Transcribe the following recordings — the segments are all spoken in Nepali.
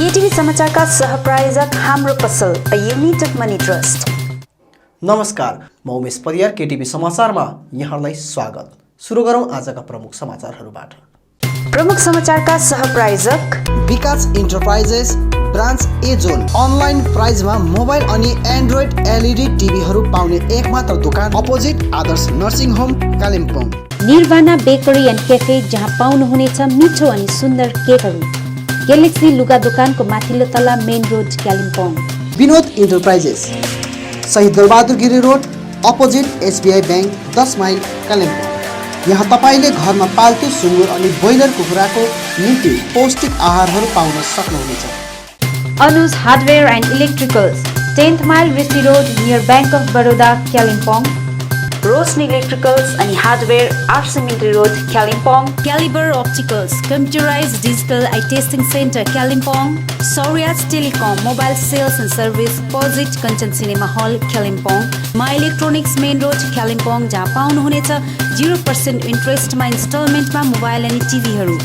केटीभी समाचारका सहप्रायोजक हाम्रो पसल अ युनाइटेड मनी ट्रस्ट। नमस्कार, म उमेश परियार। केटीभी समाचारमा यहाँलाई स्वागत। सुरु गरौँ आजका प्रमुख समाचारहरूबाट। प्रमुख समाचारका सहप्रायोजक Vikas enterprises branch A zone. Online प्राइजमा मोबाइल अनि एन्ड्रोइड एलइडी टिभीहरू पाउने एकमात्र दोकान, opposite Adarsh nursing home, Kalimpong. Nirvana bakery and cafe, जहाँ पाउनुहुनेछ मिठो अनि सुन्दर केकहरू। ग्यालेक्सी लुगा दोकानको माथिल्लो तला, main road, Kalimpong. Vinod enterprises, Shaheed Dalbahadur Giri road, opposite SBI bank, 10 mile, Kalimpong. यहाँ तपाईँले घरमा पाल्तु सुँगुर अनि ब्रोइलर कुखुराको निम्ति पौष्टिक आहारहरू पाउन सक्नुहुनेछ। Anuj hardware and electricals, 10th mile, Rishi road, near bank of Baroda, Kalimpong. Roshni electricals अनि hardware, RC Mintri road, Kalimpong. Calibre opticals, computerised digital eye testing centre, Kalimpong. Sauryas telecom, mobile sales and service, opposite Kanchan cinema hall, Kalimpong. Maa electronics, main road, Kalimpong, जहाँ पाउनुहुनेछ 0% इन्ट्रेस्टमा इन्स्टलमेन्टमा मोबाइल अनि टिभीहरू।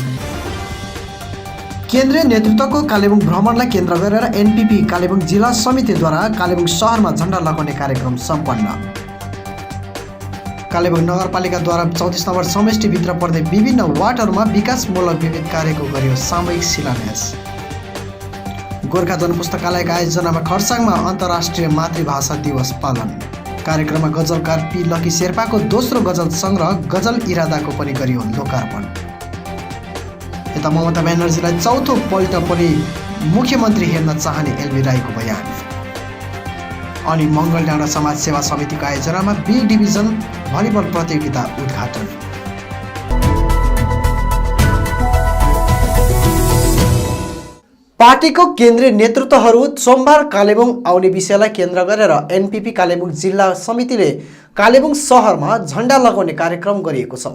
केन्द्रीय नेतृत्वको कालेबुङ भ्रमणलाई केन्द्र गरेर एनपीपी कालेबुङ जिल्ला समितिद्वारा कालेबुङ सहरमा झण्डा लगाउने कार्यक्रम सम्पन्न। कालेबुङ नगरपालिकाद्वारा 34 नम्बर समष्टिभित्र पर्दै विभिन्न वार्डहरूमा विकासमूलक विविध कार्यको गरियो सामूहिक शिलान्यास। गोर्खा जनपुस्तकालयका आयोजनामा खर्साङमा अन्तर्राष्ट्रिय मातृभाषा दिवस पालन। कार्यक्रममा गजलकार पी लकी शेर्पाको दोस्रो गजल सङ्ग्रह गजल इरादाको पनि गरियो लोकार्पण। यता ममता ब्यानर्जीलाई चौथो पल्ट पनि मुख्यमन्त्री हेर्न चाहने एलबी राईको बयान। अनि मङ्गलडाँडा समाज सेवा समितिको आयोजनामा बी डिभिजन भलिबल प्रतियोगिता उद्घाटन। पार्टीको केन्द्रीय नेतृत्वहरू सोमबार कालेबुङ आउने विषयलाई केन्द्र गरेर एनपीपी कालेबुङ जिल्ला समितिले कालेबुङ सहरमा झण्डा लगाउने कार्यक्रम गरिएको छ।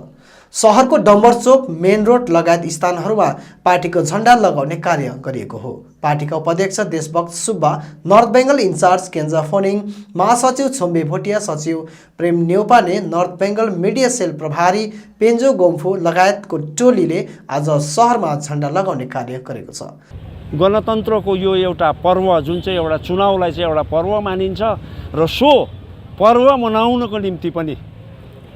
सहरको डम्बर चोक, मेन रोड लगायत स्थानहरूमा पार्टीको झण्डा लगाउने कार्य गरिएको हो। पार्टीका उपाध्यक्ष देशभक्त सुब्बा, नर्थ बेङ्गल इन्चार्ज केन्जा फोनिङ, महासचिव छोम्बे भोटिया, सचिव Prem Neupane, North Bengal media cell प्रभारी पेन्जो गोम्फू लगायतको टोलीले आज सहरमा झण्डा लगाउने कार्य गरेको छ। गणतन्त्रको यो एउटा पर्व जुन चाहिँ एउटा चुनावलाई चाहिँ एउटा पर्व मानिन्छ र सो पर्व मनाउनको निम्ति पनि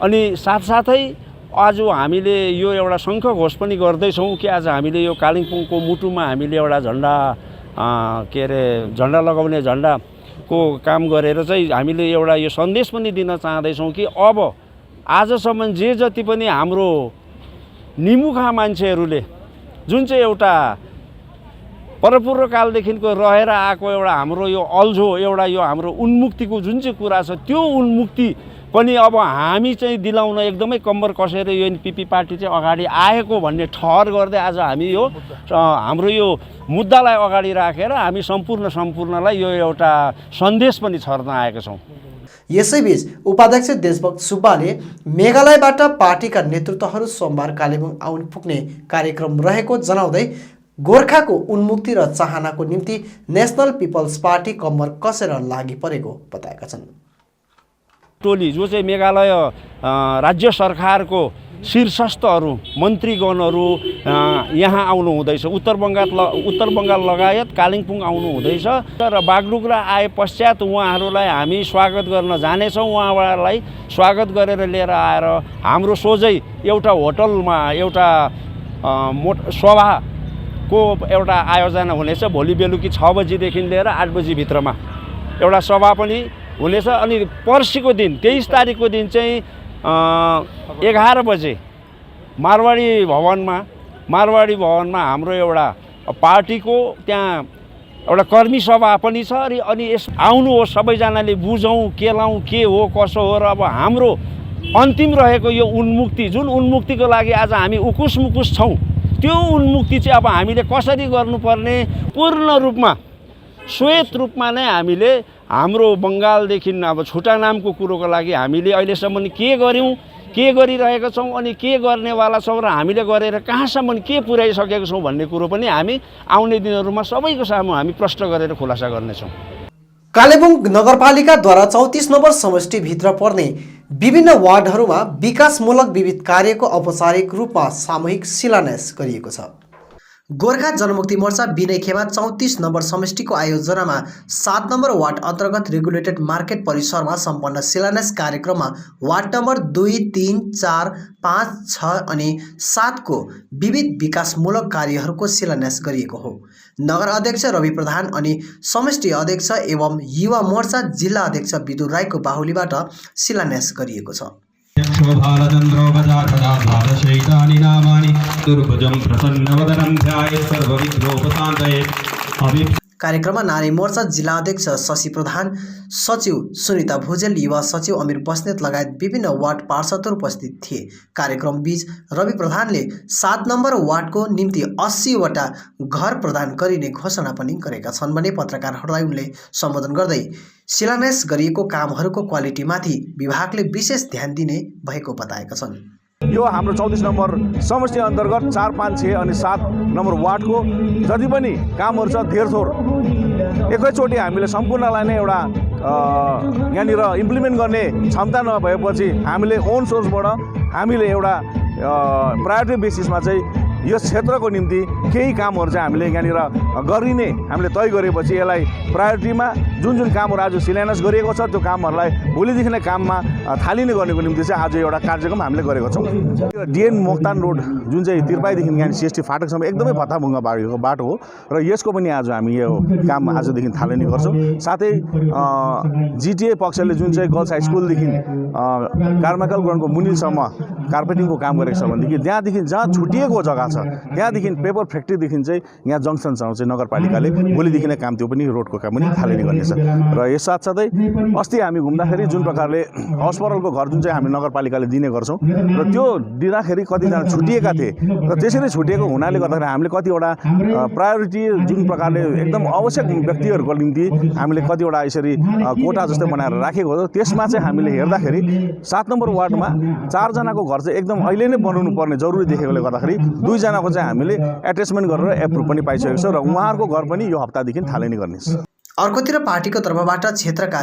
अनि साथसाथै आज हामीले यो एउटा शङ्ख घोष पनि गर्दैछौँ कि आज हामीले यो कालिम्पोङको मुटुमा हामीले एउटा झन्डा लगाउने झन्डाको काम गरेर चाहिँ हामीले एउटा यो सन्देश पनि दिन चाहँदैछौँ कि अब आजसम्म जे जति पनि हाम्रो निमुखा मान्छेहरूले जुन चाहिँ एउटा परपूर्व कालदेखिको रहेर आएको एउटा हाम्रो यो अल्झो एउटा यो हाम्रो उन्मुक्तिको जुन चाहिँ कुरा छ त्यो उन्मुक्ति पनि अब हामी चाहिँ दिलाउन एकदमै कम्बर कसेर यो एनपीपी पार्टी चाहिँ अगाडि आएको भन्ने ठहर गर्दै आज हामी यो हाम्रो यो मुद्दालाई अगाडि राखेर हामी सम्पूर्णलाई यो एउटा सन्देश पनि छर्न आएका छौँ। यसैबीच उपाध्यक्ष देशभक्त सुब्बाले मेघालयबाट पार्टीका नेतृत्वहरू सोमबार कालेबुङ आउन पुग्ने कार्यक्रम रहेको जनाउँदै गोर्खाको उन्मुक्ति र चाहनाको निम्ति नेसनल पिपल्स पार्टी कम्मर कसेर लागि परेको बताएका छन्। टोली जो चाहिँ मेघालय राज्य सरकारको शीर्षस्थहरू मन्त्रीगणहरू यहाँ आउनु हुँदैछ। उत्तर बङ्गाल लगायत कालिम्पोङ आउनु हुँदैछ र बागडुग्रा आए पश्चात उहाँहरूलाई हामी स्वागत गर्न जानेछौँ। उहाँहरूलाई स्वागत गरेर लिएर आएर हाम्रो सोझै एउटा होटलमा एउटा सभाको एउटा आयोजना हुनेछ। भोलि बेलुकी 6 बजीदेखि लिएर 8 बजीभित्रमा एउटा सभा पनि हुनेछ। अनि पर्सिको दिन 23 तारिकको दिन चाहिँ 11 बजे मारवाडी भवनमा हाम्रो एउटा पार्टीको त्यहाँ एउटा कर्मी सभा पनि छ। अनि यस आउनुहोस्, सबैजनाले बुझौँ के लाउँ, के हो कसो हो र अब हाम्रो अन्तिम रहेको यो उन्मुक्ति जुन उन्मुक्तिको लागि आज हामी उकुस मुकुस छौँ त्यो उन्मुक्ति चाहिँ अब हामीले कसरी गर्नुपर्ने पूर्ण रूपमा श्वेत रूपमा नै हामीले हाम्रो बङ्गालदेखि अब छुटा नामको कुरोको लागि हामीले अहिलेसम्म के गर्यौँ, के गरिरहेका छौँ अनि के गर्नेवाला छौँ र हामीले गरेर कहाँसम्म के पुर्याइसकेका छौँ भन्ने कुरो पनि हामी आउने दिनहरूमा सबैको सामु हामी प्रश्न गरेर खुलासा गर्नेछौँ। कालेबुङ नगरपालिकाद्वारा 34 नम्बर समष्टिभित्र पर्ने विभिन्न वार्डहरूमा विकासमूलक विविध कार्यको औपचारिक रूपमा सामूहिक शिलान्यास गरिएको छ। गोर्खा जनमुक्ति मोर्चा विनय खेमा 34 नम्बर समष्टिको आयोजनामा 7 नम्बर वार्ड अन्तर्गत रेगुलेटेड मार्केट परिसरमा सम्पन्न शिलान्यास कार्यक्रममा वार्ड नम्बर 2, 3, 4, 5, 6 अनि 7 को विविध विकासमूलक कार्यहरूको शिलान्यास गरिएको हो। नगर अध्यक्ष रवि प्रधान अनि समष्टि अध्यक्ष एवं युवा मोर्चा जिल्ला अध्यक्ष विदुर राईको बाहुलीबाट शिलान्यास गरिएको छ। शैतानि नामानि दुर्भुजं प्रसन्नवदनं ध्यायेत् सर्वविघ्नोपशान्तये। कार्यक्रममा नारी मोर्चा जिल्ला अध्यक्ष शशि प्रधान, सचिव सुनिता भुजेल, युवा सचिव अमिर बस्नेत लगायत विभिन्न वार्ड पार्षदहरू उपस्थित थिए। कार्यक्रम बीच रवि प्रधानले 7 नम्बर वार्डको निम्ति 80 वटा घर प्रदान गरिने घोषणा पनि गरेका छन् भने पत्रकारहरूलाई उनले सम्बोधन गर्दै शिलान्यास गरिएको कामहरूको क्वालिटीमाथि विभागले विशेष ध्यान दिने भएको बताएका छन्। यो हाम्रो 34 नम्बर समष्टि अन्तर्गत 4, 5, 6 अनि 7 नम्बर वार्डको जति पनि कामहरू छ धेरथोर एकैचोटि हामीले सम्पूर्णलाई नै एउटा यहाँनिर इम्प्लिमेन्ट गर्ने क्षमता नभएपछि हामीले ओन सोर्सबाट हामीले एउटा प्रायोरिटी बेसिसमा चाहिँ यस क्षेत्रको निम्ति केही कामहरू चाहिँ हामीले यहाँनिर गरिने हामीले तय गरेपछि यसलाई प्रायोरिटीमा जुन जुन कामहरू आज शिलान्यास गरिएको छ त्यो कामहरूलाई भोलिदेखि नै काममा थालिने गर्नेको निम्ति चाहिँ आज एउटा कार्यक्रम हामीले गरेको छौँ। डिएन मोक्तान रोड जुन चाहिँ तिरपाईदेखि यहाँ सिएसटी फाटकसम्म एकदमै भत्ताभुङ्गा भएको बाटो हो र यसको पनि आज हामी यो काम आजदेखि थालिने गर्छौँ। साथै जिटिए पक्षले जुन चाहिँ गर्ल्स हाई स्कुलदेखि कार्माकल ग्राउन्डको मुनिलसम्म कार्पेटिङको काम गरेको छ भनेदेखि त्यहाँदेखि जहाँ छुटिएको जग्गा छ त्यहाँदेखि पेपर फ्याक्ट्रीदेखि चाहिँ यहाँ जङ्सनसम्म चाहिँ नगरपालिकाले भोलिदेखि नै काम त्यो पनि रोडको काम पनि थालिने गर्नेछ। र यस साथसाथै अस्ति हामी घुम्दाखेरि जुन प्रकारले हस्पिटलको घर जुन चाहिँ हामी नगरपालिकाले दिने गर्छौँ र त्यो दिँदाखेरि कतिजना छुटिएका थिए र त्यसरी छुटिएको हुनाले गर्दाखेरि हामीले कतिवटा प्रायोरिटी जुन प्रकारले एकदम आवश्यक व्यक्तिहरूको निम्ति हामीले कतिवटा यसरी कोटा जस्तै बनाएर राखेको हो। त्यसमा चाहिँ हामीले हेर्दाखेरि 7 नम्बर वार्डमा 4 जनाको घर चाहिँ एकदम अहिले नै बनाउनु पर्ने जरुरी देखेकोले गर्दाखेरि 2 जनाको चाहिँ हामीले एट्याचमेन्ट गरेर एप्रुभ पनि पाइसकेको छ र उहाँहरूको घर पनि यो हप्तादेखि थालिने गर्नेछ। अर्कोतिर पार्टीको तर्फबाट क्षेत्रका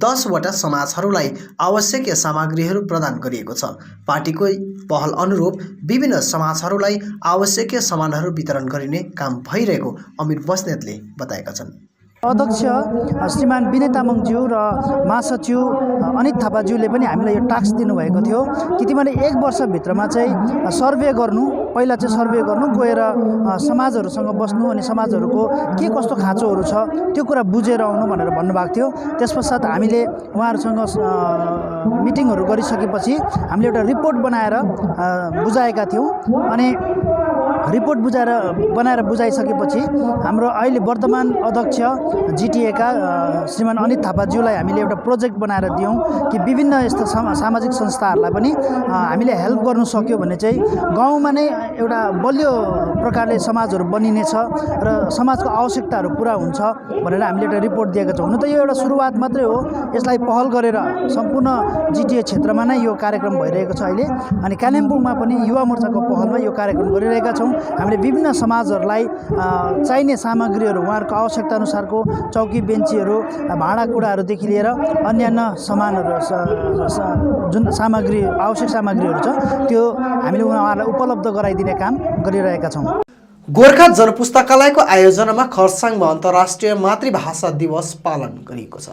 10 वटा समाजहरूलाई आवश्यक सामग्रीहरू प्रदान गरिएको छ। पार्टीको पहल अनुरूप विभिन्न समाजहरूलाई आवश्यक सामानहरू वितरण गरिने काम भइरहेको अमिर बस्नेतले बताएका छन्। अध्यक्ष श्रीमान विनय तामाङज्यू र महासचिव अनित थापाज्यूले पनि हामीलाई यो टास्क दिनुभएको थियो कि तिमीले 1 वर्षभित्रमा चाहिँ सर्वे गर्नु, पहिला चाहिँ सर्वे गर्नु, गएर समाजहरूसँग बस्नु अनि समाजहरूको के कस्तो खाँचोहरू छ त्यो कुरा बुझेर आउनु भनेर भन्नुभएको थियो। त्यसपश्चात हामीले उहाँहरूसँग मिटिङहरू गरिसकेपछि हामीले एउटा रिपोर्ट बनाएर बुझाएका थियौँ अनि रिपोर्ट बनाएर बुझाइसकेपछि हाम्रो अहिले वर्तमान अध्यक्ष जिटिएका श्रीमान अनित थापाज्यूलाई हामीले एउटा प्रोजेक्ट बनाएर दियौँ कि विभिन्न यस्ता सामाजिक संस्थाहरूलाई पनि हामीले हेल्प गर्नु सक्यो भने चाहिँ गाउँमा नै एउटा बलियो प्रकारले समाजहरू बनिनेछ र समाजको आवश्यकताहरू पुरा हुन्छ भनेर हामीले एउटा रिपोर्ट दिएका छौँ। हुन त यो एउटा सुरुवात मात्रै हो, यसलाई पहल गरेर सम्पूर्ण जिटिए क्षेत्रमा नै यो कार्यक्रम भइरहेको छ अहिले। अनि कालिम्पोङमा पनि युवा मोर्चाको पहलमा यो कार्यक्रम गरिरहेका छौँ। हामीले विभिन्न समाजहरूलाई चाहिने सामग्रीहरू उहाँहरूको आवश्यकता अनुसारको चौकी बेन्चीहरू, भाँडाकुँडाहरूदेखि लिएर अन्यान्य सामानहरू जुन सामग्री आवश्यक सामग्रीहरू छ त्यो हामीले उहाँहरूलाई उपलब्ध गराइदिने काम गरिरहेका छौँ। गोर्खा जनपुस्तकालयको आयोजनामा खरसाङमा अन्तर्राष्ट्रिय मातृभाषा दिवस पालन गरिएको छ।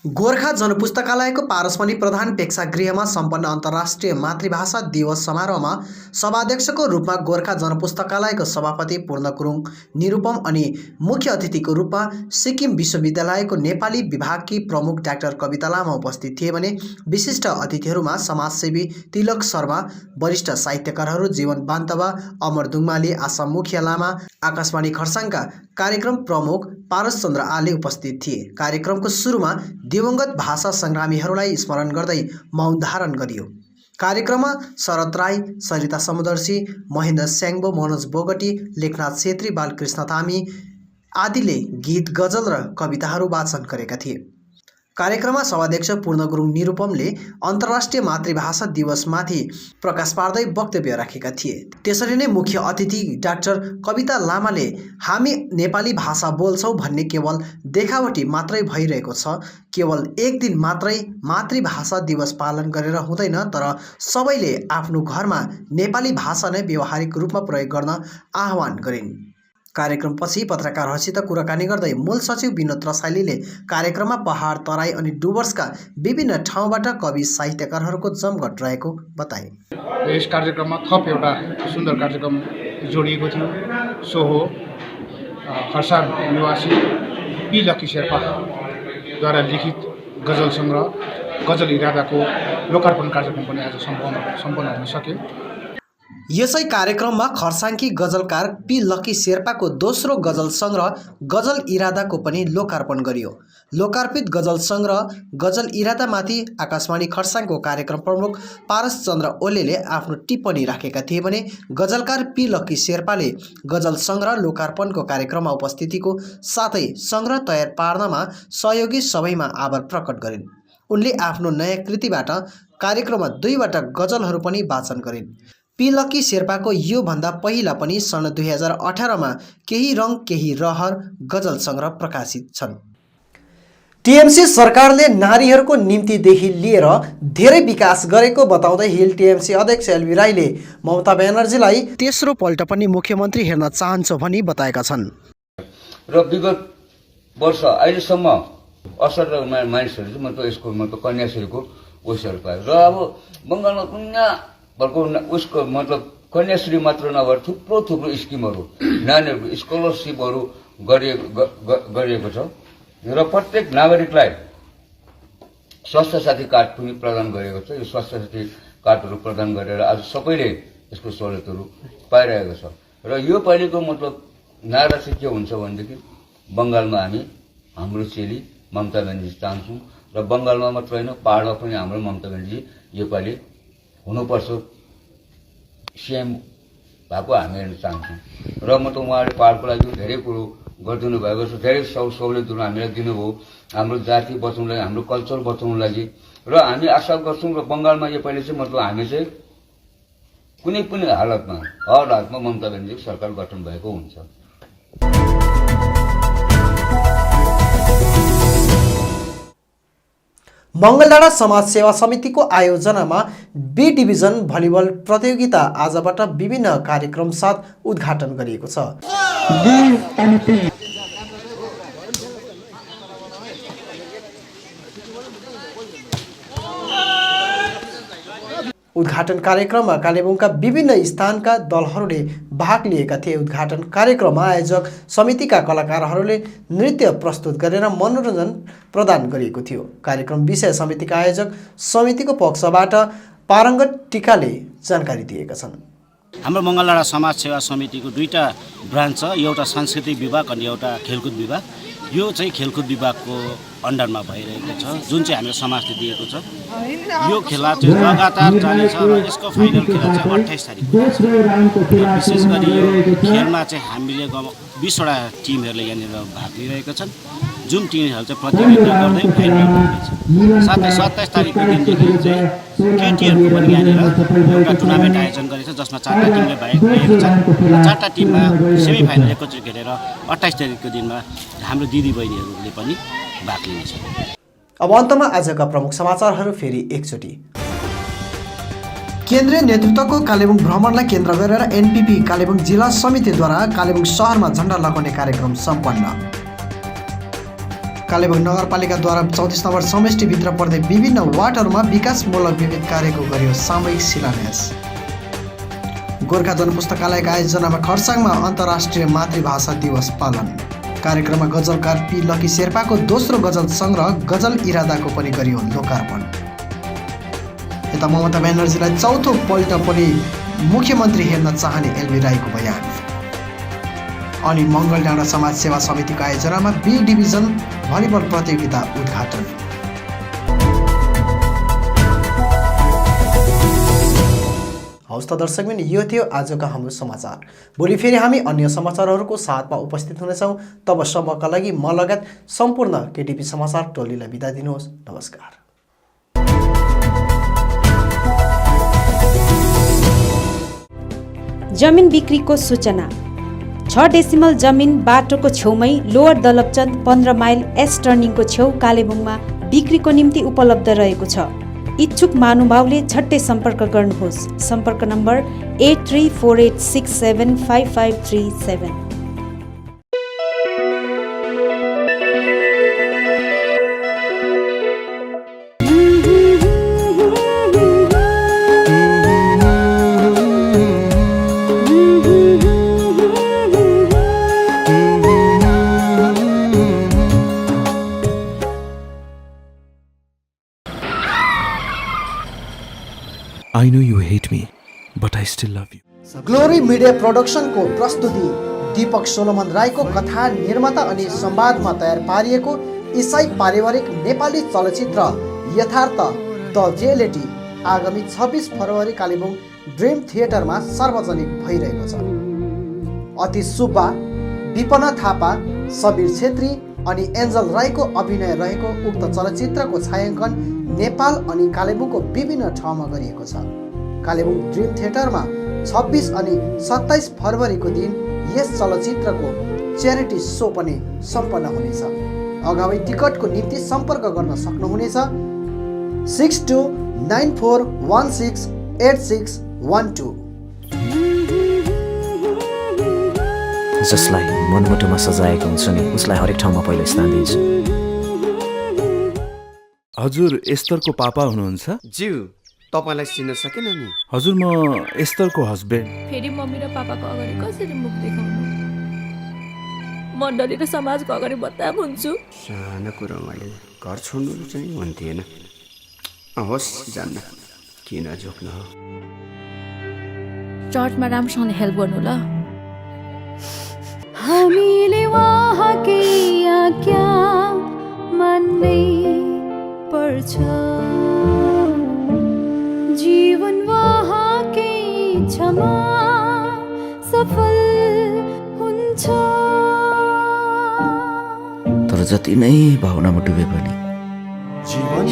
गोर्खा जनपुस्तकालयको पारसमणि प्रधान प्रेक्षागृहमा सम्पन्न अन्तर्राष्ट्रिय मातृभाषा दिवस समारोहमा सभाध्यक्षको रूपमा गोर्खा जनपुस्तकालयको सभापति पूर्ण गुरुङ निरुपम अनि मुख्य अतिथिको रूपमा सिक्किम विश्वविद्यालयको नेपाली विभागकी प्रमुख डाक्टर कविता लामा उपस्थित थिए भने विशिष्ट अतिथिहरूमा समाजसेवी तिलक शर्मा, वरिष्ठ साहित्यकारहरू जीवन बान्तवा, अमर दुङमाली, आसाम मुखिया लामा, आकाशवाणी खरसाङका कार्यक्रम प्रमुख पारस चन्द्र आले उपस्थित थिए। कार्यक्रमको सुरुमा दिवंगत भाषा सङ्ग्रामीहरूलाई स्मरण गर्दै मौन धारण गरियो। कार्यक्रममा शरद राई, सरिता समुदर्शी, महेन्द्र स्याङ्बो, मनोज बोगटी, लेखनाथ छेत्री, बालकृष्ण तामी आदिले गीत, गजल र कविताहरू वाचन गरेका थिए। कार्यक्रममा सभाध्यक्ष पूर्ण गुरुङ निरुपमले अन्तर्राष्ट्रिय मातृभाषा दिवसमाथि प्रकाश पार्दै वक्तव्य राखेका थिए। त्यसरी नै मुख्य अतिथि डाक्टर कविता लामाले हामी नेपाली भाषा बोल्छौँ भन्ने केवल देखावटी मात्रै भइरहेको छ, केवल एक दिन मात्रै मातृभाषा दिवस पालन गरेर हुँदैन, तर सबैले आफ्नो घरमा नेपाली भाषा नै व्यावहारिक रूपमा प्रयोग गर्न आह्वान गरिन्। कार्यक्रमपछि पत्रकारहरूसित कुराकानी गर्दै मूल सचिव विनोद रसाइलीले कार्यक्रममा पहाड, तराई अनि डुवर्सका विभिन्न ठाउँबाट कवि साहित्यकारहरूको जमघट रहेको बताए। यस कार्यक्रममा थप एउटा सुन्दर कार्यक्रम जोडिएको थियो। सो हो खर्साङ निवासी पी लक्की शेर्पाद्वारा लिखित गजल सङ्ग्रह गजल इरादाको लोकार्पण कार्यक्रम पनि आज सम्पन्न हुन सक्यो। यसै कार्यक्रममा खर्साङकी गजलकार पी लक्की शेर्पाको दोस्रो गजल सङ्ग्रह गजल इरादाको पनि लोकार्पण गरियो। लोकार्पित गजल सङ्ग्रह गजल इरादामाथि आकाशवाणी खर्साङको कार्यक्रम प्रमुख पारस चन्द्र ओलेले आफ्नो टिप्पणी राखेका थिए भने गजलकार पी लक्की शेर्पाले गजल सङ्ग्रह लोकार्पणको कार्यक्रममा उपस्थितिको साथै सङ्ग्रह तयार पार्नमा सहयोगी सबैमा आभार प्रकट गरिन्। उनले आफ्नो नयाँ कृतिबाट कार्यक्रममा 2वटा गजलहरू पनि वाचन गरिन्। पी लक्की शेर्पाको योभन्दा पहिला पनि सन् 2018 मा केही रङ केही रहर गजल सङ्ग्रह प्रकाशित छन्। टीएमसी सरकारले नारीहरूको निम्तिदेखि लिएर धेरै विकास गरेको बताउँदै हिल टीएमसी अध्यक्ष एलबी राईले ममता ब्यानर्जीलाई तेस्रो पल्ट पनि मुख्यमन्त्री हेर्न चाहन्छ भनी बताएका छन्। र विगत वर्ष अहिलेसम्म असर मानिसहरू चाहिँ मतलब यसको मतलब कन्याश्रीको उसहरू पायो। र अब बङ्गालमा दुनियाँभरको उसको मतलब कन्याश्री मात्र नभएर थुप्रो स्किमहरू नानीहरूको स्कलरसिपहरू गरिएको छ र प्रत्येक नागरिकलाई स्वास्थ्य साथी कार्ड पनि प्रदान गरेको छ। यो स्वास्थ्य साथी कार्डहरू प्रदान गरेर आज सबैले यसको सहुलियतहरू पाइरहेको छ। र यो पालिको मतलब नारा चाहिँ के हुन्छ भनेदेखि बङ्गालमा हामी हाम्रो चेली ममता ब्यानर्जी चाहन्छौँ र बङ्गालमा मात्र होइन पहाडमा पनि हाम्रो ममता ब्यानर्जी योपालि हुनुपर्छ, सिएम भएको हामी हेर्न चाहन्छौँ। र मतलब उहाँले पहाडको लागि धेरै कुरो गरिदिनु भएको छ, धेरै सहुलियतहरू हामीलाई दिनुभयो हाम्रो जाति बचाउनलाई, हाम्रो कल्चर बचाउनु लागि। र हामी आशा गर्छौँ र बङ्गालमा योपालि चाहिँ मतलब हामी चाहिँ कुनै पनि हालतमा हर हालतमा ममता ब्यानर्जीको सरकार गठन भएको हुन्छ। मङ्गलडाँडा समाज सेवा समितिको आयोजनामा बी डिभिजन भलिबल प्रतियोगिता आजबाट विभिन्न कार्यक्रम साथ उद्घाटन गरिएको छ। उद्घाटन कार्यक्रममा कालेबुङका विभिन्न स्थानका दलहरूले भाग लिएका थिए। उद्घाटन कार्यक्रममा आयोजक समितिका कलाकारहरूले नृत्य प्रस्तुत गरेर मनोरञ्जन प्रदान गरिएको थियो। कार्यक्रम विषय समितिका आयोजक समितिको पक्षबाट पारङ्गत टिकाले जानकारी दिएका छन्। हाम्रो मङ्गलडाँडा समाज सेवा समितिको 2टा ब्रान्च छ, एउटा सांस्कृतिक विभाग अनि एउटा खेलकुद विभाग। यो चाहिँ खेलकुद विभागको अन्डरमा भइरहेको छ, जुन चाहिँ हाम्रो समाजले दिएको छ। यो खेला चाहिँ लगातार जानेछ र यसको फाइनल खेला चाहिँ 28 तारिक विशेष गरी यो खेलमा चाहिँ हामीले 20वटा टिमहरूले यहाँनिर भाग लिइरहेका छन्, जुन टिमहरू चाहिँ प्रतियोगिता गर्दै फाइनल पुग्नेछ। साथै 27 तारिकको दिनदेखि चाहिँ केटीहरूको पनि यहाँनिर एउटा टुर्नामेन्ट आयोजन गरेको छ, जसमा 4टा टिमले भाग लिएको छन्। 4टा टिममा सेमी फाइनल एकैचोटि खेलेर 28 तारिकको दिनमा हाम्रो दिदी बहिनीहरूले पनि भाग लिनेछन्। अब अन्तमा आजका प्रमुख समाचारहरू फेरि एकचोटि। केन्द्रीय नेतृत्वको कालेबुङ भ्रमणलाई केन्द्र गरेर एनपीपी कालेबुङ जिल्ला समितिद्वारा कालेबुङ सहरमा झण्डा लगाउने कार्यक्रम सम्पन्न। कालेबुङ नगरपालिकाद्वारा 34 नम्बर समष्टिभित्र पर्दै विभिन्न वार्डहरूमा विकासमूलक विविध कार्यको गरियो सामूहिक शिलान्यास। गोर्खा जनपुस्तकालयका आयोजनामा खर्साङमा अन्तर्राष्ट्रिय मातृभाषा दिवस पालन। कार्यक्रममा गजलकार पी लक्की शेर्पाको दोस्रो गजल सङ्ग्रह गजल इरादाको पनि गरियो लोकार्पण। यता ममता ब्यानर्जीलाई चौथो पल्ट पनि मुख्यमन्त्री हेर्न चाहने एलबी राईको बयान। अनि मङ्गलडाँडा समाज सेवा समितिको आयोजनामा बी डिभिजन भलिबल प्रतियोगिता उद्घाटन। हौस् त दर्शकबिन, यो थियो आजको हाम्रो समाचार। भोलि फेरि हामी अन्य समाचारहरूको साथमा उपस्थित हुनेछौँ। तबसम्मका लागि म लगायत सम्पूर्ण केटिभी समाचार टोलीलाई बिदा दिनुहोस्। नमस्कार। जमिन बिक्रीको सूचना। 6 डेसिमल जमिन बाटोको छेउमै लोवर दलपचन्द 15 माइल एस टर्निङको छेउ कालेबुङमा बिक्रीको निम्ति उपलब्ध रहेको छ। इच्छुक महानुभावले झट्टै सम्पर्क गर्नुहोस्। सम्पर्क number 8348675537। I know you hate me, but I still love you. Glory media प्रोडक्सनको प्रस्तुति दीपक सोलोमन राईको कथा निर्माता अनि संवादमा तयार पारिएको इसाई पारिवारिक नेपाली चलचित्र यथार्थ द रियलिटी आगामी 26 फरवरी कालेबुङ ड्रिम थिएटरमा सार्वजनिक भइरहेको छ। अति सुब्बा, विपना थापा, सबीर छेत्री अनि एन्जल राईको अभिनय रहेको उक्त चलचित्रको छायाङ्कन नेपाल अनि कालेबुङको विभिन्न ठाउँमा गरिएको छ। कालेबुङ ड्रिम थिएटरमा 26 अनि 27 फरवरीको दिन यस चलचित्रको च्यारिटी सो पनि सम्पन्न हुनेछ। अगावै टिकटको निम्ति सम्पर्क गर्न सक्नुहुनेछ 6294168612। जसलाई मनमुटुमा सजाएको हुन्छ नि उसलाई हरेक ठाउँमा पहिलो स्थान दिन्छु। हजुर एस्तरको पापा हुनुहुन्छ? ज्यू, तपाईलाई चिन्न सकेन नि। हजुर म एस्तरको हस्बेन्ड। फेरि मम्मी र पापाको अगाडि कसरी मुख देखाउनु? मण्डली र समाजको अगाडि बदनाम हुन्छु। सानो कुरा मैले घर छोड्नु चाहिँ हुन्थेन। होस् जान्न, किन जोक्न हो। चर्चमा राम्रोसँगले हेल्प गर्नु ल। हामीले वहाँकै आज्ञा मान्नै पर्छ, जीवन वहाँकै इच्छामा सफल हुन्छ। तर जति नै भावनामा डुबे पनि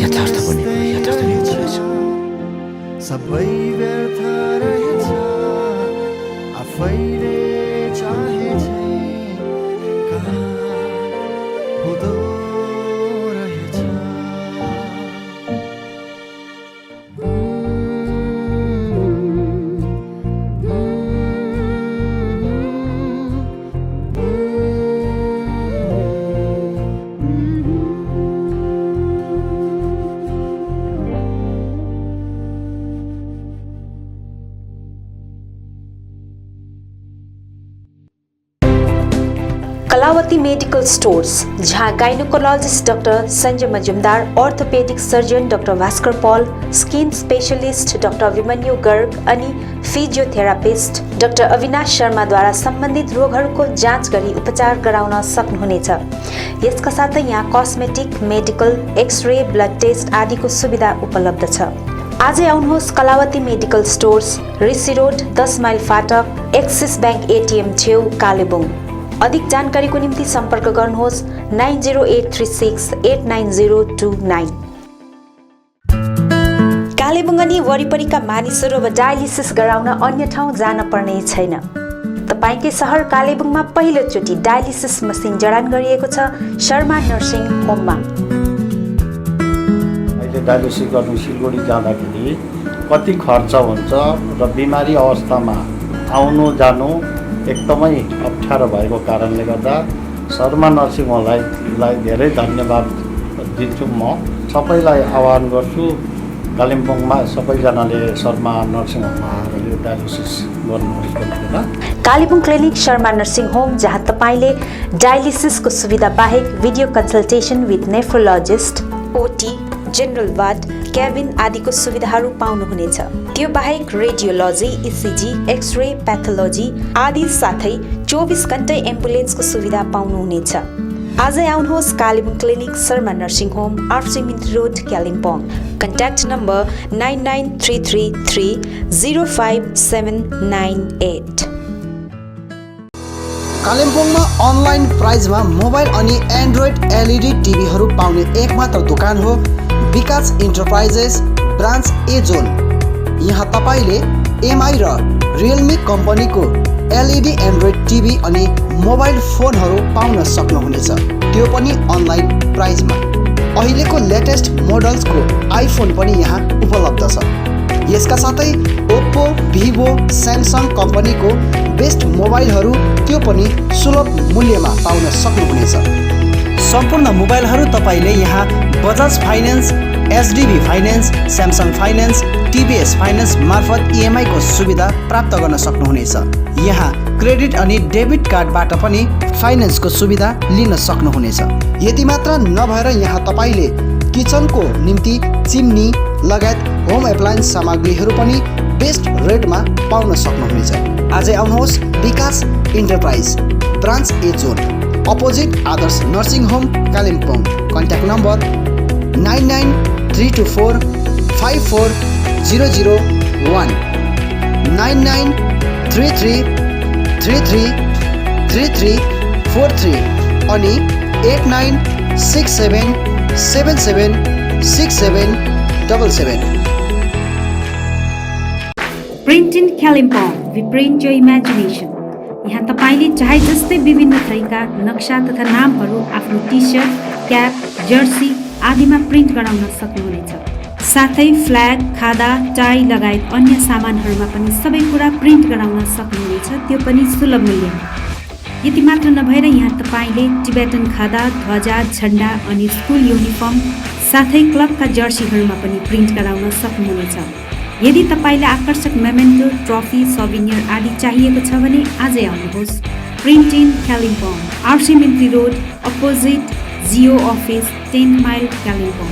यथार्थ बनेको यथार्थ नै हुन्छ रहेछ। सबै व्यर्थ रहेछ, आफैले चाहे चाहिँ कहाँ हुँदो रहेछ। कलावती मेडिकल स्टोर्स, जहाँ gynaecologist doctor Sanjay Majumdar, orthopaedic surgeon doctor Bhaskar Paul, skin specialist doctor Abhimanyu Garg अनि फिजियोथेरापिस्ट डॉक्टर अविनाश शर्माद्वारा सम्बन्धित रोगहरूको जाँच गरी उपचार गराउन सक्नुहुनेछ। यसका साथै यहाँ cosmetic, medical, x-ray, blood test आदिको सुविधा उपलब्ध छ। आजै आउनुहोस् Kalawati medical stores, Rishi road, 10 mile फाटक, एक्सिस बैंक एटीएम छेउ, कालेबुङ। अधिक जानकारीको निम्ति सम्पर्क गर्नुहोस् 90836890029। कालेबुङ अनि वरिपरिका मानिसहरू अब डायलिसिस गराउन अन्य ठाउँ जान पर्ने छैन। तपाईकै सहर कालेबुङमा पहिलोचोटि डायलिसिस मसिन जडान गरिएको छ शर्मा नर्सिङ होममा। अहिले डायलिसिस गर्नु सिलगढी जाँदाखेरि कति खर्च हुन्छ र बिमारी अवस्थामा आउनु जानु एकदमै अप्ठ्यारो भएको कारणले गर्दा शर्मा नर्सिङ होमलाई धेरै धन्यवाद दिन्छु। म सबैलाई आह्वान गर्छु कालिम्पोङमा सबैजनाले शर्मा नर्सिङ होममा आएर डायलिसिस गर्नुहोस् भनेर। Kalimpong clinic Sharma nursing home, जहाँ तपाईँले डायलिसिसको सुविधा बाहेक video consultation with nephrologist, OT, general ward, cabin आदिको सुविधाहरू पाउनुहुनेछ। त्यो बाहेक रेडियोलोजी, इसिजी, एक्सरे, प्याथोलोजी आदि साथै 24 घण्टै एम्बुलेन्सको सुविधा पाउनुहुनेछ। आजै आउनुहोस् Kalebung clinic Sharma nursing home RC Mintri road Kalimpong contact number 9933305798 कालिम्पोङमा अनलाइन प्राइजमा मोबाइल अनि एन्ड्रोइड एलइडी टिभीहरू पाउने एकमात्र दोकान हो विकास इन्टरप्राइजेस ब्रान्च ए जोन। यहाँ तपाईँले एमआई र रियलमी कम्पनीको एलइडी एन्ड्रोइड टिभी अनि मोबाइल फोनहरू पाउन सक्नुहुनेछ, त्यो पनि अनलाइन प्राइजमा। अहिलेको लेटेस्ट मोडल्सको आइफोन पनि यहाँ उपलब्ध छ। यसका साथै ओप्पो, भिभो, स्यामसङ कम्पनीको बेस्ट मोबाइलहरू त्यो पनि सुलभ मूल्यमा पाउन सक्नुहुनेछ। सम्पूर्ण मोबाइलहरू तपाईँले यहाँ Bajaj finance, HDB finance, Samsung finance, TVS finance मार्फत इएमआईको सुविधा प्राप्त गर्न सक्नुहुनेछ। यहाँ क्रेडिट अनि डेबिट कार्डबाट पनि फाइनेन्सको सुविधा लिन सक्नुहुनेछ। यति मात्र नभएर यहाँ तपाईँले किचनको निम्ति चिम्नी लगायत होम एप्लायन्स सामग्रीहरू पनि बेस्ट रेटमा पाउन सक्नुहुनेछ। आजै आउनुहोस् Vikas enterprise branch A zone opposite Adarsh nursing home Kalimpong. Contact number 9934540001 9933333343 अनि 8967776777। Print in Kalimpong, we print your imagination. यहाँ तपाईँले चाहे जस्तै विभिन्न थरीका नक्सा तथा नामहरू आफ्नो टी सर्ट, क्याप, जर्सी आदिमा प्रिन्ट गराउन सक्नुहुनेछ। साथै फ्ल्याग, खादा, टाई लगायत अन्य सामानहरूमा पनि सबै कुरा प्रिन्ट गराउन सक्नुहुनेछ, त्यो पनि सुलभ मूल्यमा। यति मात्र नभएर यहाँ तपाईँले टिबेटन खादा, ध्वजा, झन्डा अनि स्कुल युनिफर्म साथै क्लबका जर्सीहरूमा पनि प्रिन्ट गराउन सक्नुहुनेछ। यदि तपाईँले आकर्षक मेमेन्टो, ट्रफी, सौभिनियर आदि चाहिएको छ भने आजै आउनुहोस् print in Kalimpong, RC Mintri road opposite Jio office 10 mile Kalimpong.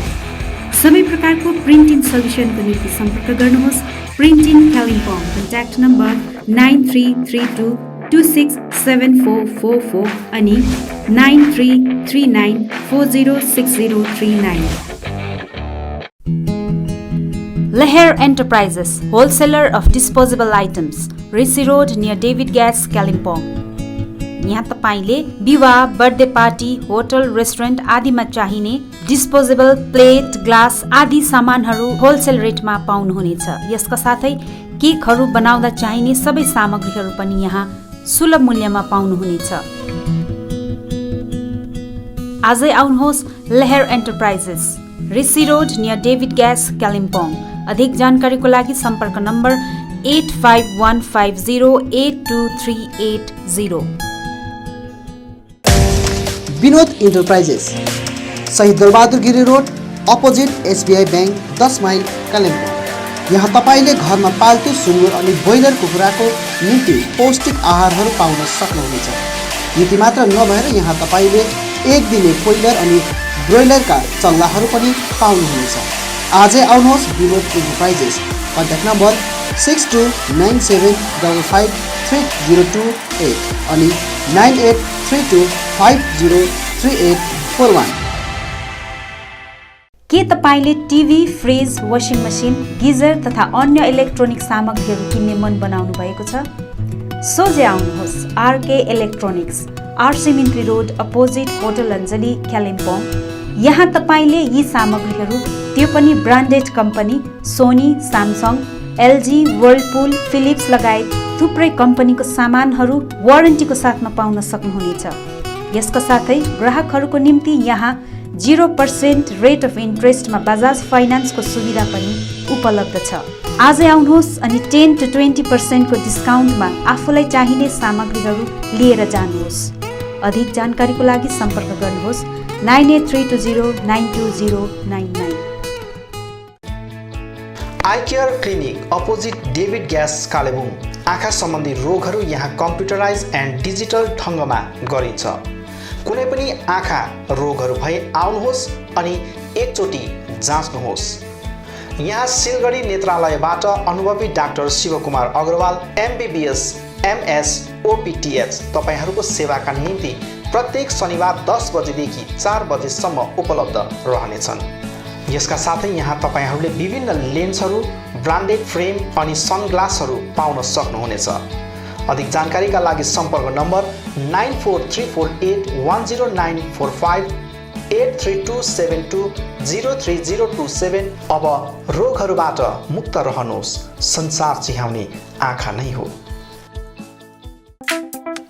सबै प्रकारको प्रिन्टिङ सल्युसनको निम्ति सम्पर्क गर्नुहोस् print in Kalimpong. Contact number 9332267444 अनि 9339406039। Leher Enterprises, wholesaler of disposable items, Rishi Road near David Gas, Kalimpong। यहाँ तपाईले विवाह, बर्थडे पार्टी, होटल, रेस्टुरेन्ट आदिमा चाहिने डिस्पोजेबल प्लेट, ग्लास आदि सामानहरू होलसेल रेटमा पाउनुहुनेछ। यसका साथै केकहरू बनाउँदा चाहिने सबै सामग्रीहरू पनि यहाँ सुलभ मूल्यमा पाउनुहुनेछ। आजै आउनुहोस् Lehar enterprises, Rishi road near David gas, Kalimpong. अधिक जानकारीको लागि सम्पर्क number 8515082380। Vinod enterprises, Shaheed Darbahadur Giri road opposite SBI bank 10 mile Kalimpong. यहाँ तपाईँले घरमा पाल्तु सुँगुर अनि ब्रोइलर कुखुराको निम्ति पौष्टिक आहारहरू पाउन सक्नुहुनेछ। यति मात्र नभएर यहाँ तपाईँले एक दिने कोइलर अनि ब्रोइलरका चल्लाहरू पनि पाउनुहुनेछ। आजै आउनुहोस् विनोद इन्टरप्राइजेस। कन्ट्याक्ट नम्बर 6297553028 अनि 9832503841। के तपाईले TV, fridge, washing machine, geyser तथा अन्य इलेक्ट्रोनिक सामग्रीहरू किन्ने मन बनाउनु भएको छ? सोझै आउनुहोस् RK electronics, RC Mintri road opposite hotel Anjali, Kalimpong. यहाँ तपाईले यी सामग्रीहरू त्यो पनि branded company Sony, Samsung, LG, Whirlpool, Philips लगायत थुप्रै कम्पनीको सामानहरू वारेन्टीको साथमा पाउन सक्नुहुनेछ। यसका साथै ग्राहकहरूको निम्ति यहाँ 0% रेट अफ इन्ट्रेस्टमा बजाज फाइनेन्सको सुविधा पनि उपलब्ध छ। आजै आउनुहोस् अनि 10 to 20% को डिस्काउन्टमा आफूलाई चाहिने सामग्रीहरू लिएर जानुहोस्। अधिक जानकारीको लागि सम्पर्क गर्नुहोस् 9832092099। I care clinic opposite David gas, Kalimpong. आँखा सम्बन्धी रोगहरू यहाँ कम्प्युटराइज एन्ड डिजिटल ढङ्गमा गरिन्छ। कुनै पनि आँखा रोगहरू भए आउनुहोस् अनि एकचोटि जाँच्नुहोस्। यहाँ सिलगढी नेत्रालयबाट अनुभवी doctor Shivkumar Agarwal MBBS MS OPTH तपाईँहरूको सेवाका निम्ति प्रत्येक शनिबार 10 बजेदेखि 4 बजेसम्म उपलब्ध रहनेछन्। यसका साथै यहाँ तपाईहरूले विभिन्न लेन्सहरू, ब्रान्डेड फ्रेम अनि सनग्लासहरू पाउन सक्नुहुनेछ। अधिक जानकारीका लागि सम्पर्क नम्बर 9434810945 8327203027। अब रोगहरूबाट मुक्त रहनुहोस्, संसार चिहाउने आँखा नै हो।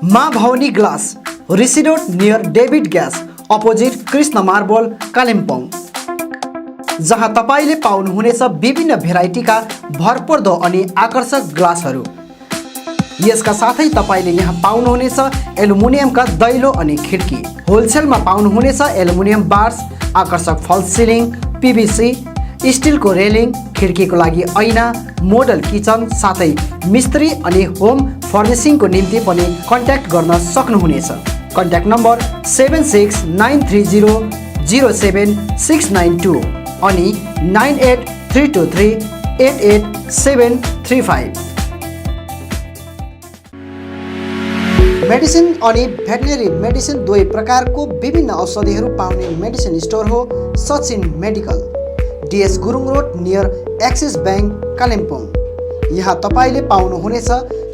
Maa Bhavani glass, Rishi road near David gas, opposite Krishna marble, Kalimpong, जहाँ तपाईँले पाउनुहुनेछ विभिन्न भेराइटीका भरपर्दो अनि आकर्षक ग्लासहरू। यसका साथै तपाईँले यहाँ पाउनुहुनेछ एल्युमिनियमका दैलो अनि खिड्की। होलसेलमा पाउनुहुनेछ एल्युमिनियम बार्स, आकर्षक फल्स सिलिङ, पिभिसी, स्टिलको रेलिङ, खिड्कीको लागि ऐना, मोडल किचन, साथै मिस्त्री अनि होम फर्निसिङको निम्ति पनि कन्ट्याक्ट गर्न सक्नुहुनेछ। कन्ट्याक्ट नम्बर 7693007692 अनि 9832388735। मेडिसिन अनि भेटनेरी मेडिसिन दुवै प्रकारको विभिन्न औषधिहरू पाउने मेडिसिन स्टोर हो Sachin medical, DS Gurung road near Axis bank, Kalimpong. यहाँ तपाईँले पाउनुहुनेछ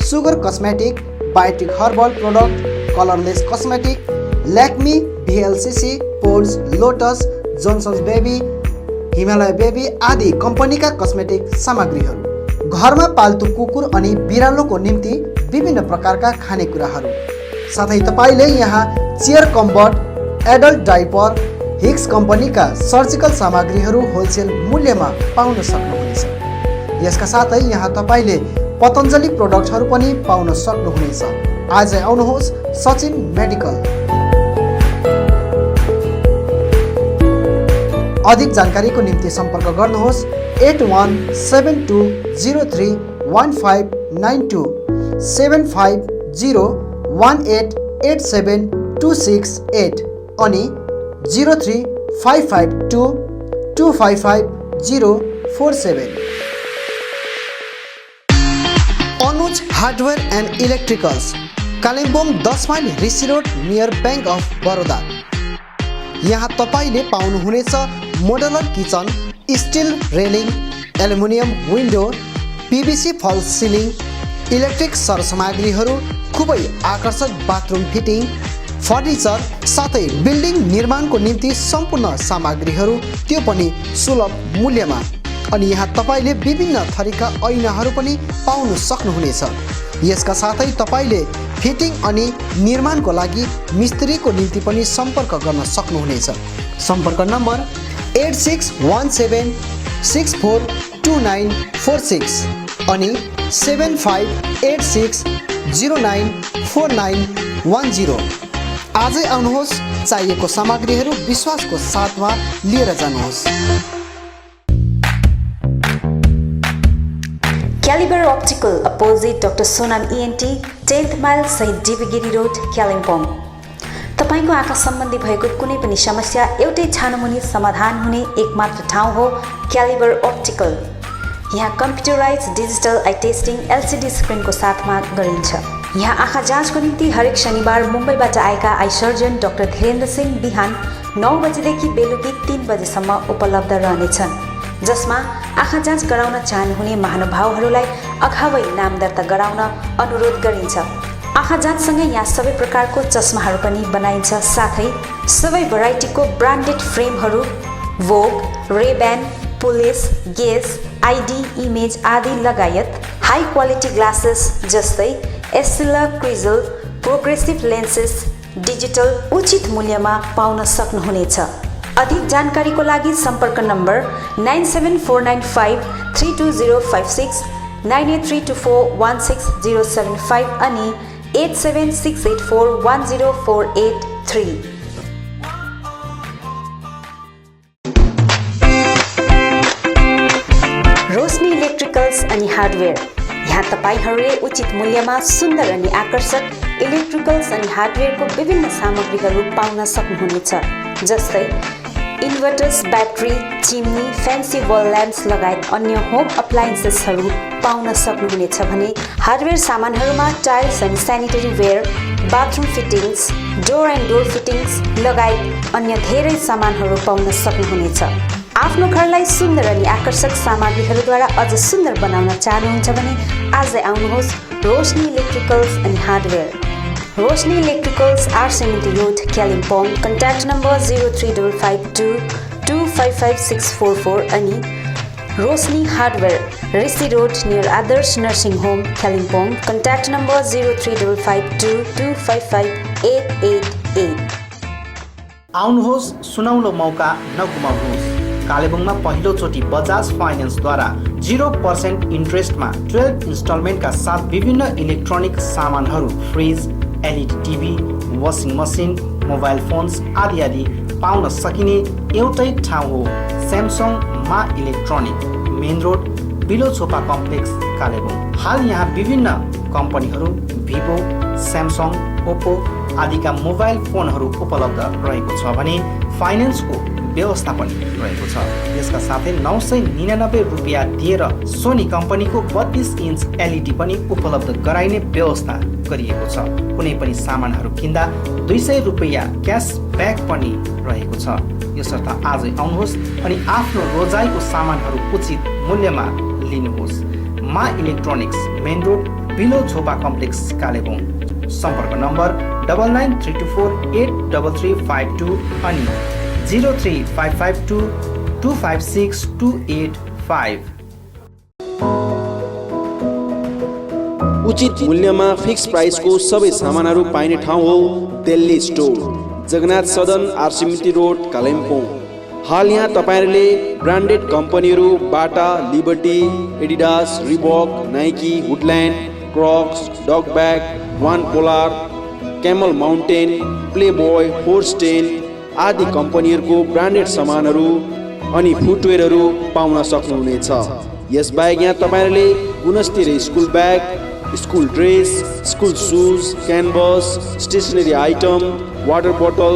Sugar cosmetic, Biotique herbal product, colourless cosmetic, Lakme, VLCC, पोर्स, Lotus, Johnson's baby, Himalaya baby आदि कम्पनीका कस्मेटिक सामग्रीहरू। घरमा पाल्तु कुकुर अनि बिरालोको निम्ति विभिन्न प्रकारका खानेकुराहरू, साथै तपाईँले यहाँ चेयर कम्बर्ट, एडल्ट डाइपर, हिक्स कम्पनीका सर्जिकल सामग्रीहरू होलसेल मूल्यमा पाउन सक्नुहुनेछ। यसका साथै यहाँ तपाईँले पतञ्जली प्रोडक्टहरू पनि पाउन सक्नुहुनेछ। आजै आउनुहोस् सचिन मेडिकल। अधिक जानकारीको निम्ति सम्पर्क गर्नुहोस् 8172031592 7501887268 अनि 03552255047। Anuj hardware and electricals, Kalimpong 10 mile Rishi road near bank of Baroda. यहाँ तपाईँले पाउनुहुनेछ modular kitchen, steel railing, aluminium window, PVC false ceiling, electric सरसामग्रीहरू, खुबै आकर्षक बाथरुम फिटिङ, फर्निचर, साथै बिल्डिङ निर्माणको निम्ति सम्पूर्ण सामग्रीहरू, त्यो पनि सुलभ मूल्यमा। अनि यहाँ तपाईँले विभिन्न थरीका ऐनाहरू पनि पाउन सक्नुहुनेछ। यसका साथै तपाईँले फिटिङ अनि निर्माणको लागि मिस्त्रीको निम्ति पनि सम्पर्क गर्न सक्नुहुनेछ। सम्पर्क नम्बर 8617642946 अनि 7586094910। आजै आउनुहोस्, चाहिएको सामग्रीहरू विश्वासको साथमा लिएर जानुहोस्। Calibre optical, opposite doctor Sonam ENT, 10th mile सहित डिबीगिरी रोड, कालिम्पोङ। तपाईँको आँखा सम्बन्धी भएको कुनै पनि समस्या एउटै छानोमुनि समाधान हुने एकमात्र ठाउँ हो क्यालिबर अप्टिकल। यहाँ computerise digital eye testing LCD स्क्रिनको साथमा गरिन्छ। यहाँ आँखा जाँचको निम्ति हरेक शनिबार मुम्बईबाट आएका eye surgeon doctor Dhirendra Singh बिहान 9 बजेदेखि बेलुकी 3 बजेसम्म उपलब्ध रहनेछन्, जसमा आँखा जाँच गराउन चाहनुहुने महानुभावहरूलाई अगावै नाम दर्ता गराउन अनुरोध गरिन्छ। आँखा जाँचसँगै यहाँ सबै प्रकारको चस्माहरू पनि बनाइन्छ, साथै सबै भेराइटीको ब्रान्डेड फ्रेमहरू, भोग, रेब्यान, पुलिस, गेज, ID, इमेज आदि लगायत हाई क्वालिटी ग्लासेस जस्तै एस्सिला, क्रिजल, प्रोग्रेसिभ लेन्सेस, डिजिटल उचित मूल्यमा पाउन सक्नुहुनेछ। अधिक जानकारीको लागि सम्पर्क नम्बर 9749532056, 9832416075 अनि 8768410483। रोशनी इलेक्ट्रिकल्स अनि हार्डवेयर, यहाँ तपाईँहरूले उचित मूल्यमा सुन्दर अनि आकर्षक इलेक्ट्रिकल्स अनि हार्डवेयरको विभिन्न सामग्रीहरू पाउन सक्नुहुनेछ, जस्तै inverters, battery, chimney, fancy wall lamps लगायत अन्य होम अप्लायन्सेसहरू पाउन सक्नुहुनेछ भने हार्डवेयर सामानहरूमा tiles and sanitary ware, bathroom fittings, door and door fittings लगायत अन्य धेरै सामानहरू पाउन सक्नुहुनेछ। आफ्नो घरलाई सुन्दर अनि आकर्षक सामग्रीहरूद्वारा अझ सुन्दर बनाउन चाहनुहुन्छ भने आजै आउनुहोस् Roshni electricals and hardware. Roshni electricals, RCMT road, Kalimpong. Contact number 03552 255644 अनि Roshni hardware, Rishi road near Adarsh nursing home, Kalimpong. Contact number 03552 255888। आउनुहोस्, सुनौलो मौका नगुमाउनुहोस्। कालेबुङमा पहिलोचोटि बजाज फाइनेन्सद्वारा 0% इन्ट्रेस्टमा 12 इन्स्टलमेन्टका साथ विभिन्न इलेक्ट्रोनिक सामानहरू, fridge, LED TV, washing machine, mobile phones आदि आदि पाउन सकिने एउटै ठाउँ हो Samsung Maa electronic, main road, below Chhopa complex, Kalebung. हाल यहाँ विभिन्न कम्पनीहरू भिभो, स्यामसङ, ओप्पो आदिका मोबाइल फोनहरू उपलब्ध रहेको छ भने फाइनेन्सको व्यवस्था पनि रहेको छ। यसका साथै 999 रुपियाँ दिएर सोनी कम्पनीको 32 इन्च एलइडी पनि उपलब्ध गराइने व्यवस्था गरिएको छ। कुनै पनि सामानहरू किन्दा 200 रुपियाँ क्यासब्याक पनि रहेको छ। यसर्थ आजै आउनुहोस् अनि आफ्नो रोजाइको सामानहरू उचित मूल्यमा लिनुहोस्। Maa electronics, main road, below Chhopa complex, Kalebung. सम्पर्क नम्बर 9932483352 अनि 03552 256 285। उचित मूल्यमा फिक्स प्राइसको सबै सामानहरू पाइने ठाउँ हो Delhi store, Jagannath Sadan, RCMT road, Kalimpong. हाल यहाँ तपाईहरुले ब्रान्डेड कम्पनीहरू Bata, Liberty, Adidas, Reebok, Nike, Woodland, Crocs, डॉग बैग, वान पोलार, कैमल माउन्टेन, प्लेबॉय, फोर्स्टेन आदि कम्पनीहरूको ब्रान्डेड सामानहरू अनि फुटवेयरहरू पाउन सक्नुहुनेछ। यसबाहेक यहाँ तपाईहरुले गुणस्तरीय school bag, school dress, school shoes, canvas, stationery item, water बोतल,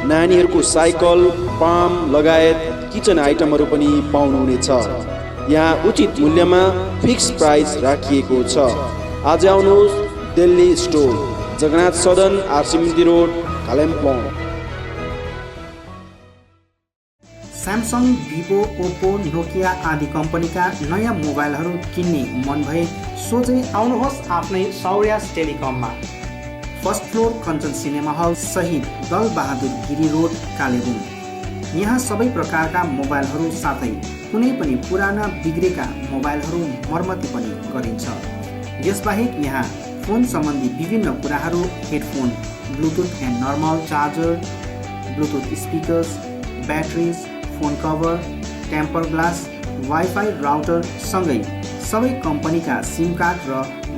नानीहरूको साइकल, पाम लगायत किचन आइटमहरू पनि पाउनुहुनेछ। यहाँ उचित मूल्यमा फिक्स प्राइस राखिएको छ। आज आउनुहोस् Delhi store, Jagannath Sadan, RCMT road, Kalimpong. Samsung, Vivo, Oppo, Nokia आदि कम्पनीका नयाँ मोबाइलहरू किन्ने मन भए सोझै आउनुहोस् आफ्नै सौर्यास टेलिकममा। First floor, Kanchan cinema hall सहित दल बहादुर गिरी रोड, कालेबुङ। यहाँ सबै प्रकारका मोबाइलहरू साथै कुनै पनि पुराना बिग्रेका मोबाइलहरू मर्मती पनि गरिन्छ। यसबाहेक यहाँ फोन सम्बन्धी विभिन्न कुराहरू, headphone, bluetooth and normal charger, bluetooth speakers, batteries, phone cover, temper glass, wifi router सँगै सबै कम्पनीका सिम कार्ड र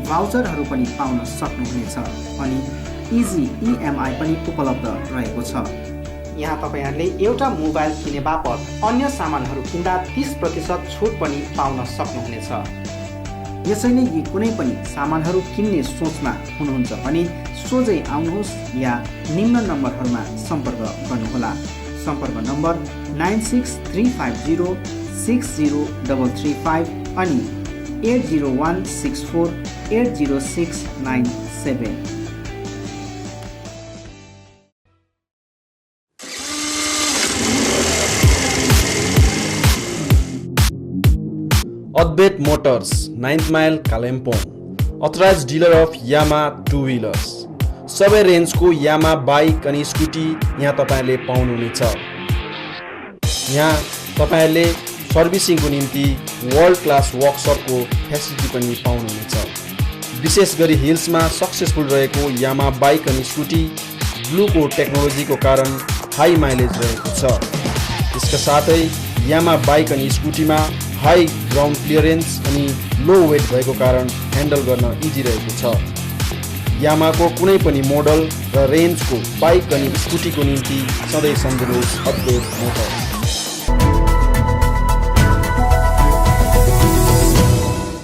भाउचरहरू पनि पाउन सक्नुहुनेछ अनि इजी इएमआई पनि उपलब्ध रहेको छ। यहाँ तपाईहरुले एउटा मोबाइल किने बापत अन्य सामानहरू किन्दा 30% छुट पनि पाउन सक्नुहुनेछ। यसैले यी कुनै पनि सामानहरू किन्ने सोचमा हुनुहुन्छ भने सोझै आउनुहोस् या निम्न नम्बरहरूमा सम्पर्क गर्नुहोला। सम्पर्क नम्बर 96350 60335 अनि 80164 80697। Advait motors, 9th mile, Kalimpong. Authorised dealer of Yamaha two wheelers. सबै रेन्जको यामा बाइक अनि स्कुटी यहाँ तपाईहरुले पाउनुहुनेछ। यहाँ तपाईहरुले सर्भिसिङको निम्ति वर्ल्ड क्लास वर्कसपको फेसिलिटी पनि पाउनुहुनेछ। विशेष गरी हिल्समा सक्सेसफुल रहेको यामा बाइक अनि स्कुटी ब्लूको टेक्नोलोजीको कारण हाई माइलेज रहेको छ। यसका साथै यामा बाइक अनि स्कुटीमा हाई ग्राउन्ड क्लियरेन्स अनि लो वेट भएको कारण ह्यान्डल गर्न इजी रहेको छ। यामाको कुनै पनि मोडल र रेन्जको बाइक अनि स्कुटीको निम्ति सधैँ सम्झनुहोस् अद्वैत मोटर्स।